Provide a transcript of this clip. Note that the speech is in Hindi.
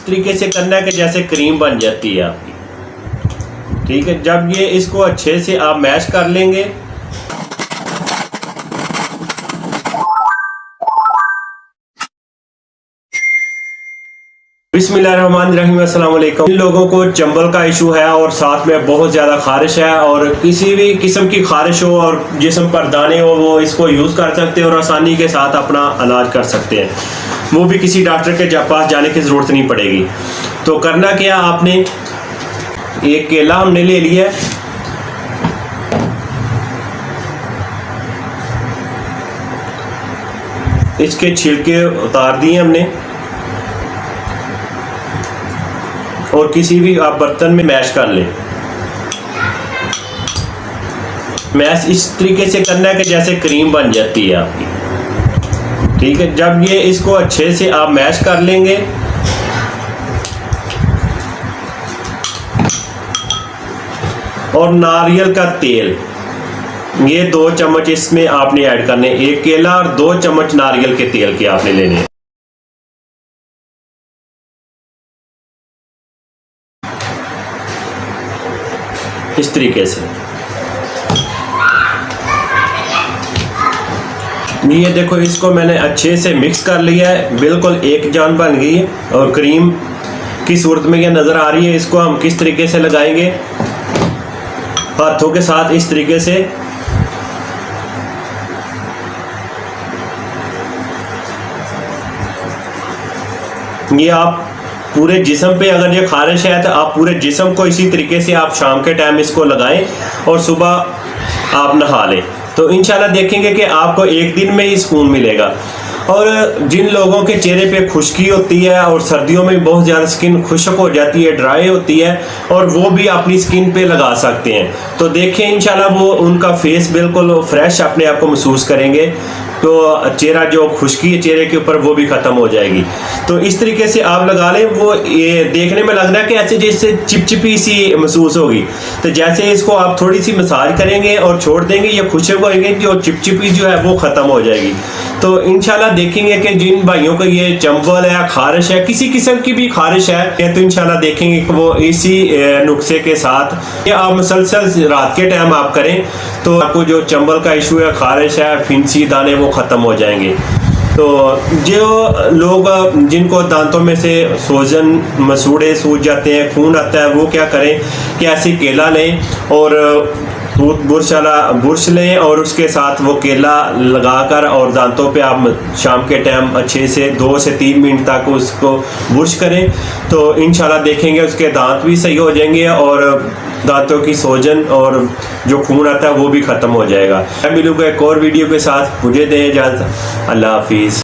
तरीके से करना है कि जैसे क्रीम बन जाती है आपकी। ठीक है, जब ये इसको अच्छे से आप मैश कर लेंगे, बिस्मिल्लाहिर्रहमानिर्रहीम, अस्सलाम वालेकुम। जिन लोगों को चंबल का इशू है और साथ में बहुत ज़्यादा खारिश है और किसी भी किस्म की खारिश हो और जिस्म पर दाने हो, वो इसको यूज़ कर सकते हैं और आसानी के साथ अपना इलाज कर सकते हैं। वो भी किसी डॉक्टर के पास जाने की ज़रूरत नहीं पड़ेगी। तो करना क्या, आपने एक केला हमने ले लिया है, इसके छिलके उतार दिए हमने और किसी भी आप बर्तन में मैश कर लें। मैश इस तरीके से करना है कि जैसे क्रीम बन जाती है आपकी। ठीक है, जब ये इसको अच्छे से आप मैश कर लेंगे, और नारियल का तेल ये 2 चम्मच इसमें आपने ऐड करने, एक केला और 2 चम्मच नारियल के तेल के आपने लेने। इस तरीके से ये देखो, इसको मैंने अच्छे से मिक्स कर लिया है, बिल्कुल एक जान बन गई है और क्रीम की सूरत में ये नज़र आ रही है। इसको हम किस तरीके से लगाएंगे, हाथों के साथ इस तरीके से। ये आप पूरे जिस्म पे, अगर ये खारिश है तो आप पूरे जिस्म को इसी तरीके से आप शाम के टाइम इसको लगाएं और सुबह आप नहा लें, तो इंशाल्लाह देखेंगे कि आपको एक दिन में ही सुकून मिलेगा। और जिन लोगों के चेहरे पे खुश्की होती है और सर्दियों में बहुत ज़्यादा स्किन खुश्क हो जाती है, ड्राई होती है, और वो भी अपनी स्किन पे लगा सकते हैं, तो देखें इंशाल्लाह वो उनका फेस बिल्कुल फ्रेश अपने आप को महसूस करेंगे, तो चेहरा जो खुश्की है चेहरे के ऊपर वो भी ख़त्म हो जाएगी। तो इस तरीके से आप लगा लें, वो ये देखने में लग रहा है कि ऐसे जैसे चिपचिपी सी महसूस होगी, तो जैसे इसको आप थोड़ी सी मसाज करेंगे और छोड़ देंगे, ये खुश्क होएंगे, जो चिपचिपी जो है वो ख़त्म हो जाएगी। तो इंशाल्लाह देखेंगे कि जिन भाइयों को ये चंबल है, खारिश है, किसी किस्म की भी खारिश है, तो इंशाल्लाह देखेंगे कि वो इसी नुस्खे के साथ या आप मुसलसल रात के टाइम आप करें, तो आपको जो चंबल का इशू है, खारिश है, फिंसी दाने, वो ख़त्म हो जाएंगे। तो जो लोग जिनको दांतों में से सोजन, मसूड़े सूज जाते हैं, खून आता है, वो क्या करें कि ऐसे केला लें और टूथब्रश वाला ब्रश लें और उसके साथ वो केला लगाकर और दांतों पे आप शाम के टाइम अच्छे से 2 से 3 मिनट तक उसको ब्रश करें, तो इंशाल्लाह देखेंगे उसके दांत भी सही हो जाएंगे और दांतों की सोजन और जो खून आता है वो भी ख़त्म हो जाएगा। मैं मिलूँगा एक और वीडियो के साथ, मुझे दें इजाज़त। अल्लाह हाफिज़।